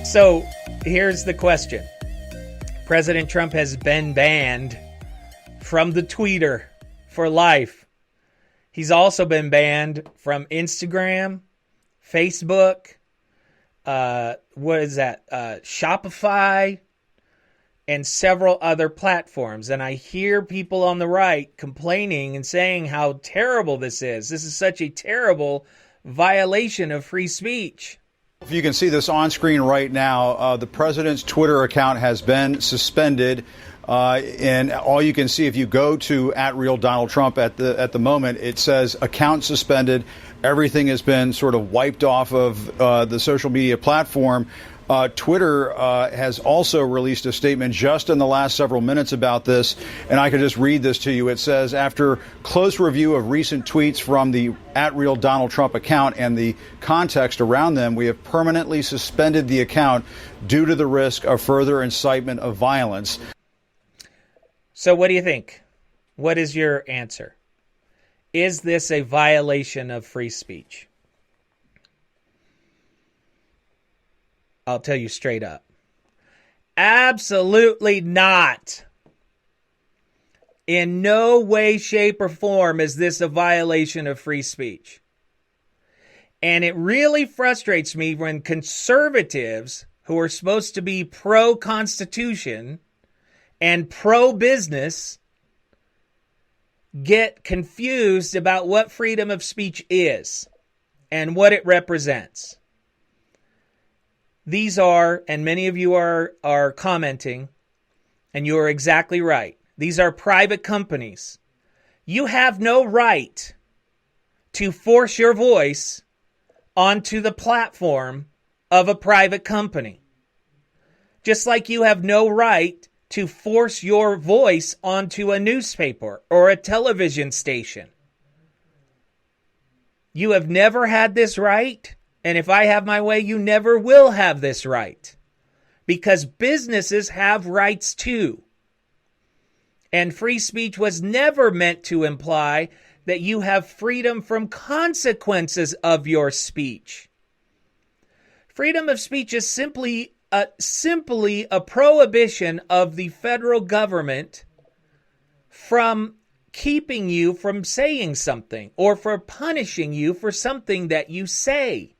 So here's the question. President Trump has been banned from the Twitter for life. He's also been banned from Instagram, Facebook, Shopify, and several other platforms. And I hear people on the right complaining and saying how terrible this is. This is such a terrible violation of free speech. If you can see this on screen right now, the president's Twitter account has been suspended. And all you can see if you go to @RealDonaldTrump at the moment, it says account suspended. Everything has been sort of wiped off of the social media platform. Twitter has also released a statement just in the last several minutes about this, and I could just read this to you. It says, after close review of recent tweets from the @RealDonaldTrump account and the context around them, we have permanently suspended the account due to the risk of further incitement of violence. So what do you think? What is your answer? Is this a violation of free speech? I'll tell you straight up. Absolutely not. In no way, shape, or form is this a violation of free speech. And it really frustrates me when conservatives who are supposed to be pro-Constitution and pro-business get confused about what freedom of speech is and what it represents. These are, and many of you are commenting, and you are exactly right. These are private companies. You have no right to force your voice onto the platform of a private company. Just like you have no right to force your voice onto a newspaper or a television station. You have never had this right. And if I have my way, you never will have this right. Because businesses have rights too. And free speech was never meant to imply that you have freedom from consequences of your speech. Freedom of speech is simply a prohibition of the federal government from keeping you from saying something or for punishing you for something that you say.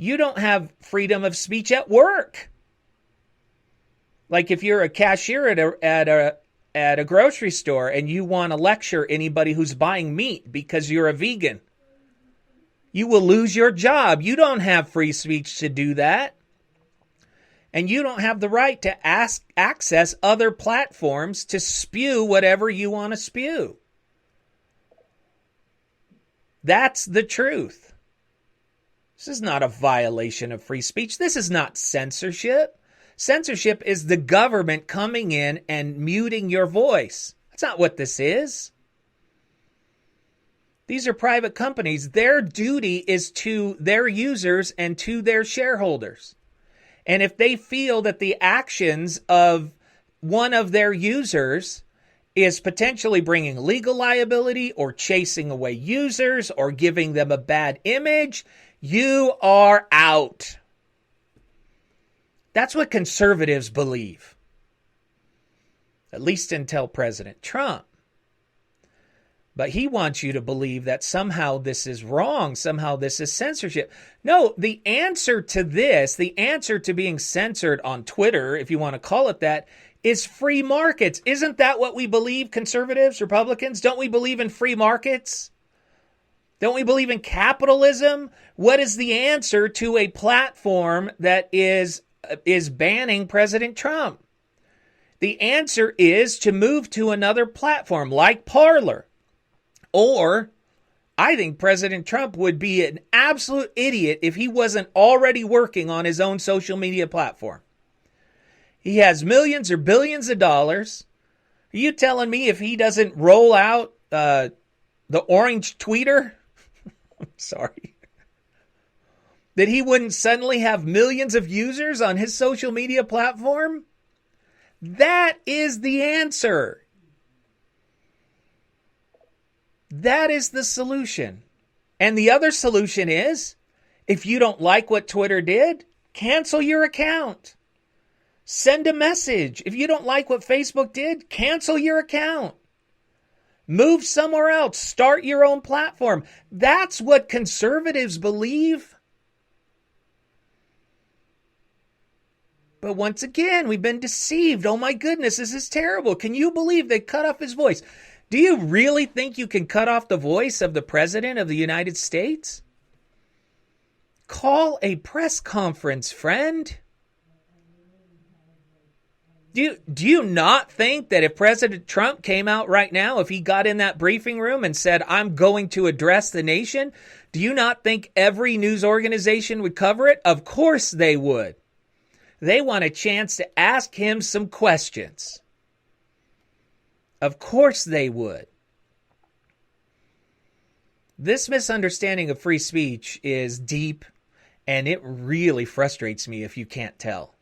You don't have freedom of speech at work. Like if you're a cashier at a grocery store and you want to lecture anybody who's buying meat because you're a vegan, you will lose your job. You don't have free speech to do that. And you don't have the right to access other platforms to spew whatever you want to spew. That's the truth. This is not a violation of free speech. This is not censorship. Censorship is the government coming in and muting your voice. That's not what this is. These are private companies. Their duty is to their users and to their shareholders. And if they feel that the actions of one of their users is potentially bringing legal liability or chasing away users or giving them a bad image, you are out. That's what conservatives believe. At least until President Trump. But he wants you to believe that somehow this is wrong. Somehow this is censorship. No, the answer to this, the answer to being censored on Twitter, if you want to call it that, is free markets. Isn't that what we believe, conservatives, Republicans? Don't we believe in free markets? Don't we believe in capitalism? What is the answer to a platform that is banning President Trump? The answer is to move to another platform like Parler. Or I think President Trump would be an absolute idiot if he wasn't already working on his own social media platform. He has millions or billions of dollars. Are you telling me if he doesn't roll out the orange tweeter, sorry, that he wouldn't suddenly have millions of users on his social media platform? That is the answer. That is the solution. And the other solution is, if you don't like what Twitter did, cancel your account. Send a message. If you don't like what Facebook did, cancel your account. Move somewhere else. Start your own platform. That's what conservatives believe. But once again, we've been deceived. Oh my goodness, this is terrible. Can you believe they cut off his voice? Do you really think you can cut off the voice of the President of the United States? Call a press conference, friend. Do you not think that if President Trump came out right now, if he got in that briefing room and said, I'm going to address the nation, do you not think every news organization would cover it? Of course they would. They want a chance to ask him some questions. Of course they would. This misunderstanding of free speech is deep, and it really frustrates me if you can't tell.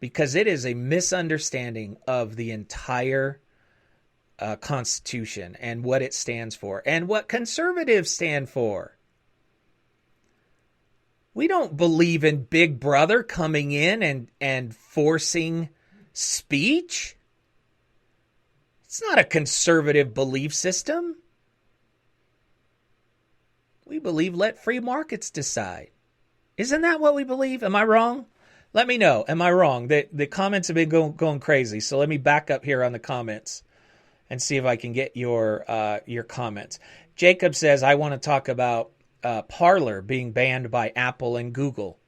Because it is a misunderstanding of the entire Constitution and what it stands for and what conservatives stand for. We don't believe in Big Brother coming in and forcing speech. It's not a conservative belief system. We believe let free markets decide. Isn't that what we believe? Am I wrong? Let me know. Am I wrong? The comments have been going crazy. So let me back up here on the comments and see if I can get your comments. Jacob says, I want to talk about Parler being banned by Apple and Google.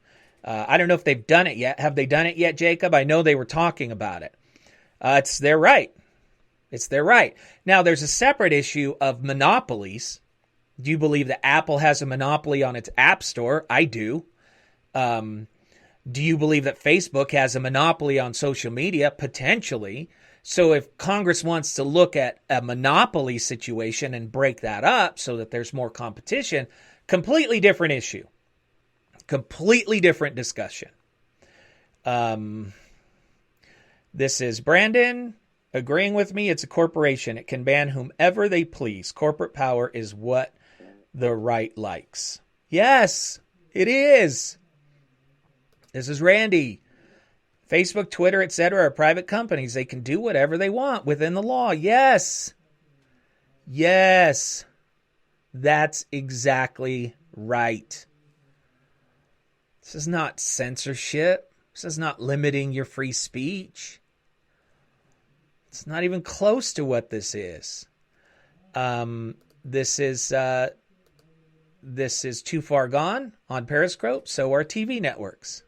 I don't know if they've done it yet. Have they done it yet, Jacob? I know they were talking about it. It's their right. It's their right. Now, there's a separate issue of monopolies. Do you believe that Apple has a monopoly on its app store? I do. Do you believe that Facebook has a monopoly on social media? Potentially. So if Congress wants to look at a monopoly situation and break that up so that there's more competition, completely different issue. Completely different discussion. This is Brandon agreeing with me. It's a corporation. It can ban whomever they please. Corporate power is what the right likes. Yes, it is. This is Randy. Facebook, Twitter, etc. are private companies. They can do whatever they want within the law. Yes. Yes. That's exactly right. This is not censorship. This is not limiting your free speech. It's not even close to what this is. This is Too Far Gone on Periscope. So are TV networks.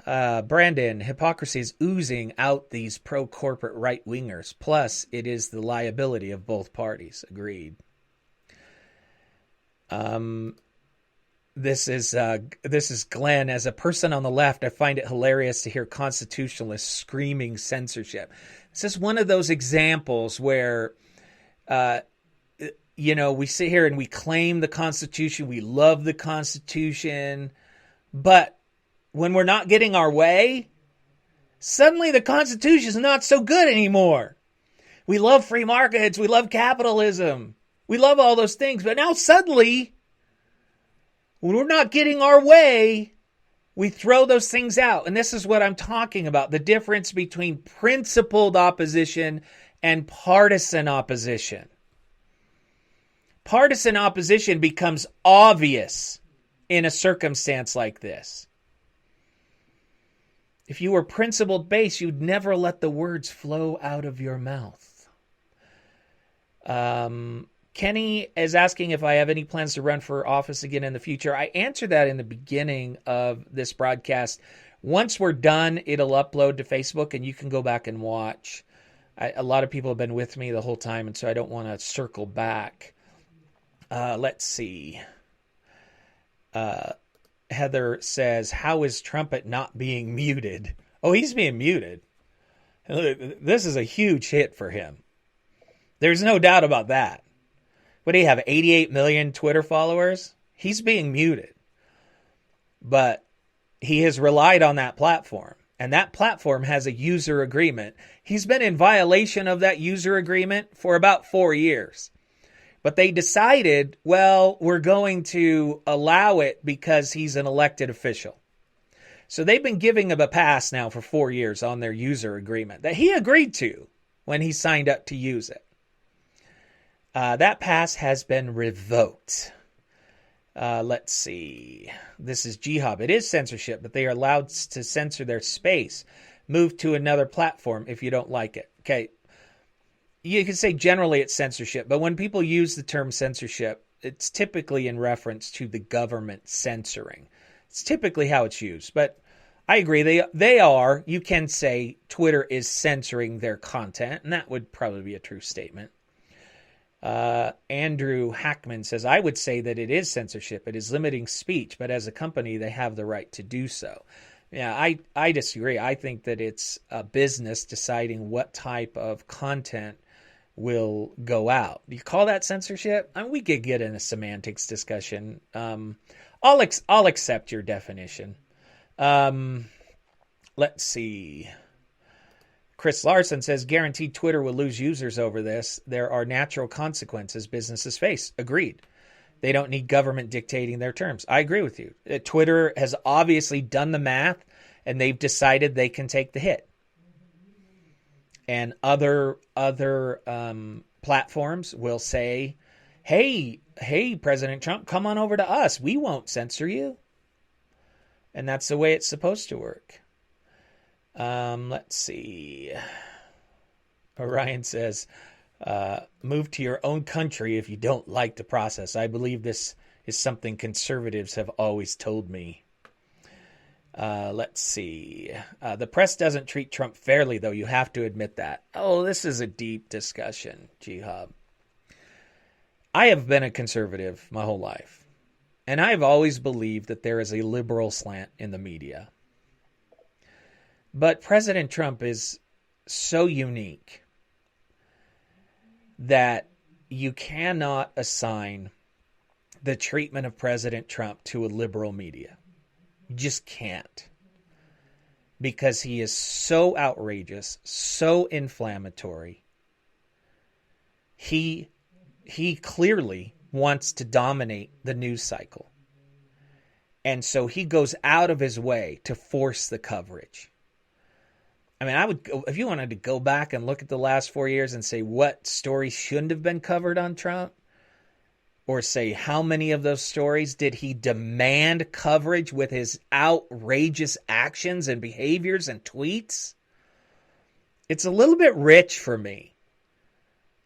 Brandon, hypocrisy is oozing out these pro-corporate right-wingers. Plus, it is the liability of both parties. Agreed. This is Glenn. As a person on the left, I find it hilarious to hear constitutionalists screaming censorship. This is one of those examples where, we sit here and we claim the Constitution. We love the Constitution, but when we're not getting our way, suddenly the Constitution is not so good anymore. We love free markets. We love capitalism. We love all those things. But now suddenly, when we're not getting our way, we throw those things out. And this is what I'm talking about. The difference between principled opposition and partisan opposition. Partisan opposition becomes obvious in a circumstance like this. If you were principled based, you'd never let the words flow out of your mouth. Kenny is asking if I have any plans to run for office again in the future. I answered that in the beginning of this broadcast. Once we're done, it'll upload to Facebook and you can go back and watch. A lot of people have been with me the whole time, and so I don't want to circle back. Let's see. Heather says, how is Trumpet not being muted? Oh, he's being muted. This is a huge hit for him. There's no doubt about that. What do you have, 88 million Twitter followers? He's being muted. But he has relied on that platform. And that platform has a user agreement. He's been in violation of that user agreement for about 4 years. But they decided, well, we're going to allow it because he's an elected official. So they've been giving him a pass now for 4 years on their user agreement that he agreed to when he signed up to use it. That pass has been revoked. Let's see. This is Jihab. It is censorship, but they are allowed to censor their space. Move to another platform if you don't like it. Okay. You can say generally it's censorship, but when people use the term censorship, it's typically in reference to the government censoring. It's typically how it's used. But I agree, they are. You can say Twitter is censoring their content, and that would probably be a true statement. Andrew Hackman says, I would say that it is censorship. It is limiting speech, but as a company, they have the right to do so. Yeah, I disagree. I think that it's a business deciding what type of content will go out. Do you call that censorship? I mean, we could get in a semantics discussion. I'll accept your definition. Let's see. Chris Larson says, guaranteed Twitter will lose users over this. There are natural consequences businesses face. Agreed. They don't need government dictating their terms. I agree with you. Twitter has obviously done the math, and they've decided they can take the hit. And other platforms will say, hey, President Trump, come on over to us. We won't censor you. And that's the way it's supposed to work. Let's see. Orion says, move to your own country if you don't like the process. I believe this is something conservatives have always told me. Let's see. The press doesn't treat Trump fairly, though. You have to admit that. Oh, this is a deep discussion, Jihab. I have been a conservative my whole life, and I've always believed that there is a liberal slant in the media. But President Trump is so unique that you cannot assign the treatment of President Trump to a liberal media. You just can't. Because he is so outrageous, so inflammatory. He clearly wants to dominate the news cycle. And so he goes out of his way to force the coverage. I mean, I would, if you wanted to go back and look at the last 4 years and say what stories shouldn't have been covered on Trump, or say how many of those stories did he demand coverage with his outrageous actions and behaviors and tweets, it's a little bit rich for me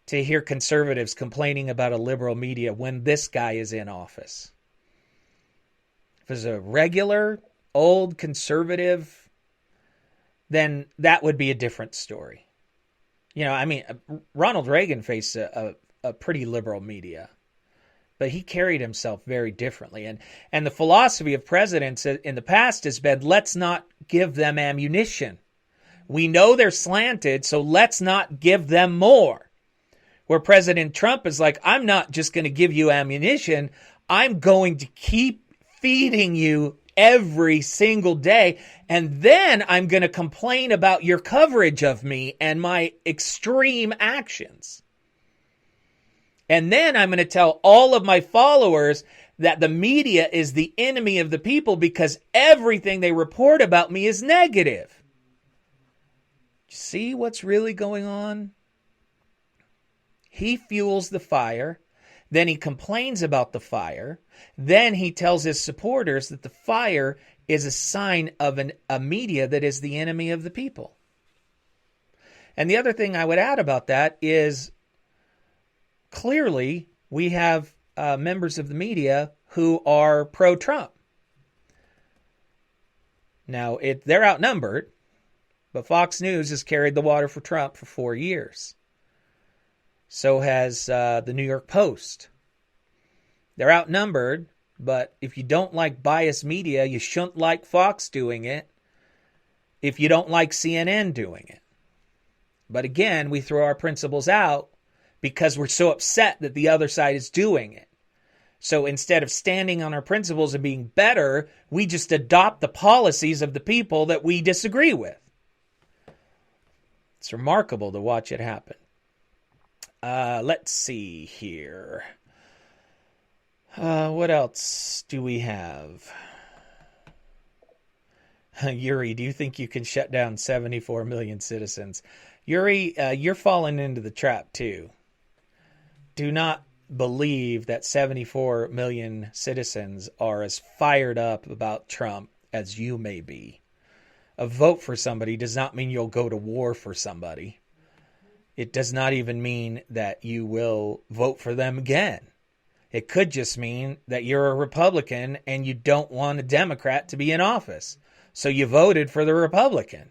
to hear conservatives complaining about a liberal media when this guy is in office. If it was a regular, old conservative, then that would be a different story. You know, I mean, Ronald Reagan faced a pretty liberal media, but he carried himself very differently. And the philosophy of presidents in the past has been, let's not give them ammunition. We know they're slanted, so let's not give them more. Where President Trump is like, I'm not just going to give you ammunition. I'm going to keep feeding you every single day. And then I'm going to complain about your coverage of me and my extreme actions. And then I'm going to tell all of my followers that the media is the enemy of the people because everything they report about me is negative. See what's really going on? He fuels the fire. Then he complains about the fire. Then he tells his supporters that the fire is a sign of a media that is the enemy of the people. And the other thing I would add about that is clearly we have members of the media who are pro-Trump. Now, they're outnumbered, but Fox News has carried the water for Trump for 4 years. So has the New York Post. They're outnumbered, but if you don't like biased media, you shouldn't like Fox doing it if you don't like CNN doing it. But again, we throw our principles out because we're so upset that the other side is doing it. So instead of standing on our principles and being better, we just adopt the policies of the people that we disagree with. It's remarkable to watch it happen. Let's see here. What else do we have? Yuri, do you think you can shut down 74 million citizens? Yuri, you're falling into the trap too. Do not believe that 74 million citizens are as fired up about Trump as you may be. A vote for somebody does not mean you'll go to war for somebody. It does not even mean that you will vote for them again. It could just mean that you're a Republican and you don't want a Democrat to be in office. So you voted for the Republican.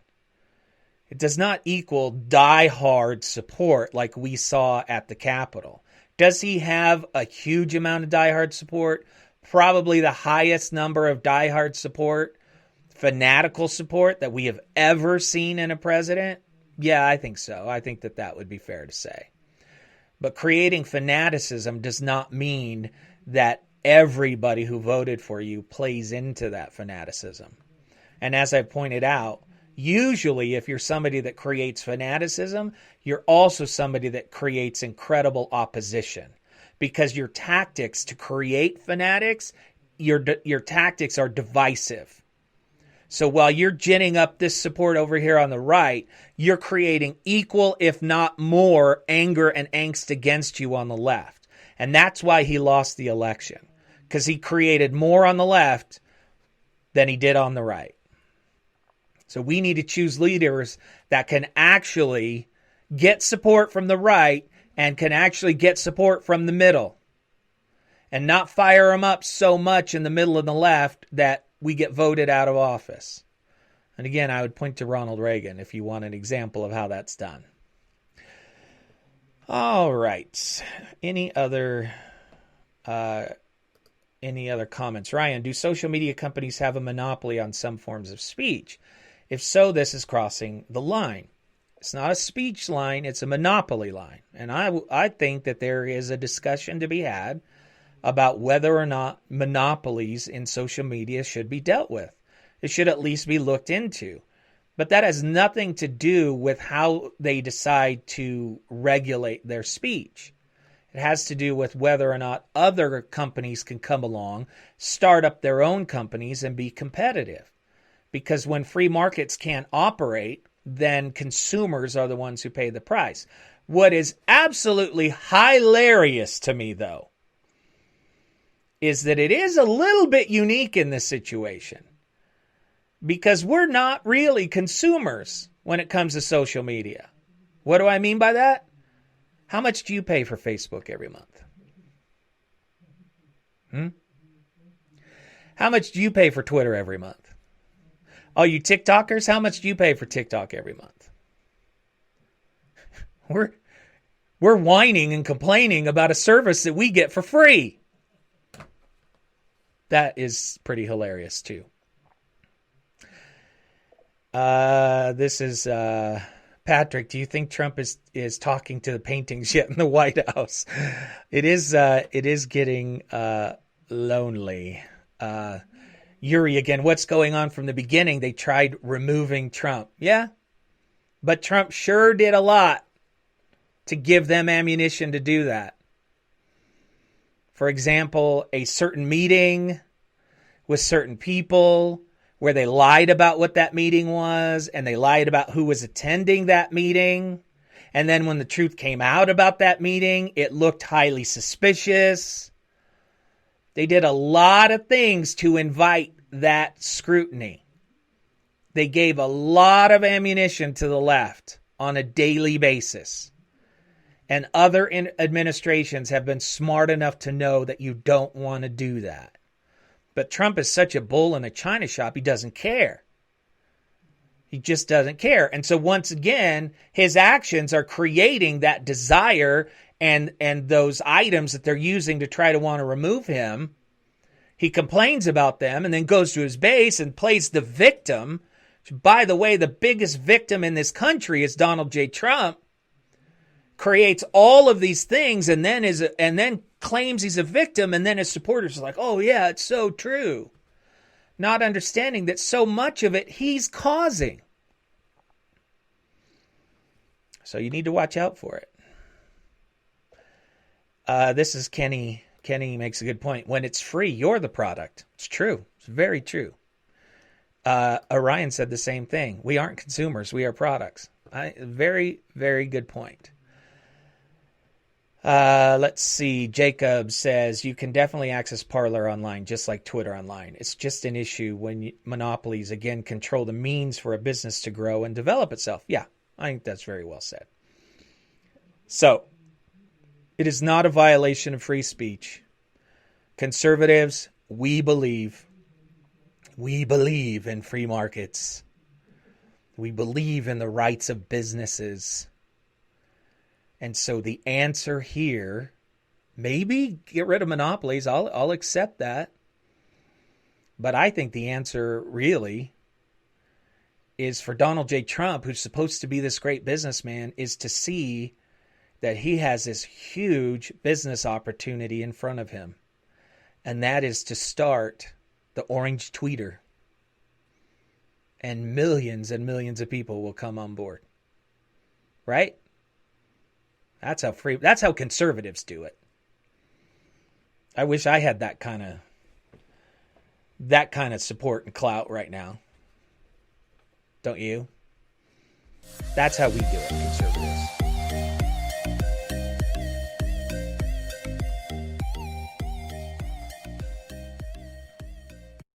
It does not equal die-hard support like we saw at the Capitol. Does he have a huge amount of die-hard support? Probably the highest number of die-hard support, fanatical support that we have ever seen in a president? Yeah, I think so. I think that would be fair to say. But creating fanaticism does not mean that everybody who voted for you plays into that fanaticism. And as I pointed out, usually if you're somebody that creates fanaticism, you're also somebody that creates incredible opposition. Because your tactics to create fanatics, your tactics are divisive. So while you're ginning up this support over here on the right, you're creating equal, if not more, anger and angst against you on the left. And that's why he lost the election. Because he created more on the left than he did on the right. So we need to choose leaders that can actually get support from the right and can actually get support from the middle. And not fire them up so much in the middle and the left that we get voted out of office. And again, I would point to Ronald Reagan if you want an example of how that's done. All right. Any other comments? Ryan, do social media companies have a monopoly on some forms of speech? If so, this is crossing the line. It's not a speech line, it's a monopoly line. And I think that there is a discussion to be had about whether or not monopolies in social media should be dealt with. It should at least be looked into. But that has nothing to do with how they decide to regulate their speech. It has to do with whether or not other companies can come along, start up their own companies, and be competitive. Because when free markets can't operate, then consumers are the ones who pay the price. What is absolutely hilarious to me, though, is that it is a little bit unique in this situation. Because we're not really consumers when it comes to social media. What do I mean by that? How much do you pay for Facebook every month? How much do you pay for Twitter every month? Oh, you TikTokers, how much do you pay for TikTok every month? We're whining and complaining about a service that we get for free. That is pretty hilarious, too. This is Patrick. Do you think Trump is talking to the paintings yet in the White House? It is getting lonely. Yuri again. What's going on from the beginning? They tried removing Trump. Yeah, but Trump sure did a lot to give them ammunition to do that. For example, a certain meeting with certain people where they lied about what that meeting was and they lied about who was attending that meeting. And then when the truth came out about that meeting, it looked highly suspicious. They did a lot of things to invite that scrutiny. They gave a lot of ammunition to the left on a daily basis. And other administrations have been smart enough to know that you don't want to do that. But Trump is such a bull in a china shop, he doesn't care. He just doesn't care. And so once again, his actions are creating that desire and those items that they're using to try to want to remove him. He complains about them and then goes to his base and plays the victim. By the way, the biggest victim in this country is Donald J. Trump. Creates all of these things and then claims he's a victim, and then his supporters are like, oh yeah, it's so true. Not understanding that so much of it he's causing. So you need to watch out for it. This is Kenny. Kenny makes a good point. When it's free, you're the product. It's true. It's very true. Orion said the same thing. We aren't consumers. We are products. Very, very good point. Let's see. Jacob says you can definitely access Parler online, just like Twitter online. It's just an issue when monopolies, again, control the means for a business to grow and develop itself. Yeah, I think that's very well said. So, it is not a violation of free speech. Conservatives, we believe in free markets. We believe in the rights of businesses. And so the answer here, maybe get rid of monopolies. I'll accept that. But I think the answer really is for Donald J. Trump, who's supposed to be this great businessman, is to see that he has this huge business opportunity in front of him. And that is to start the Orange Tweeter. And millions of people will come on board. Right? That's how conservatives do it. I wish I had that kind of support and clout right now. Don't you? That's how we do it, conservatives.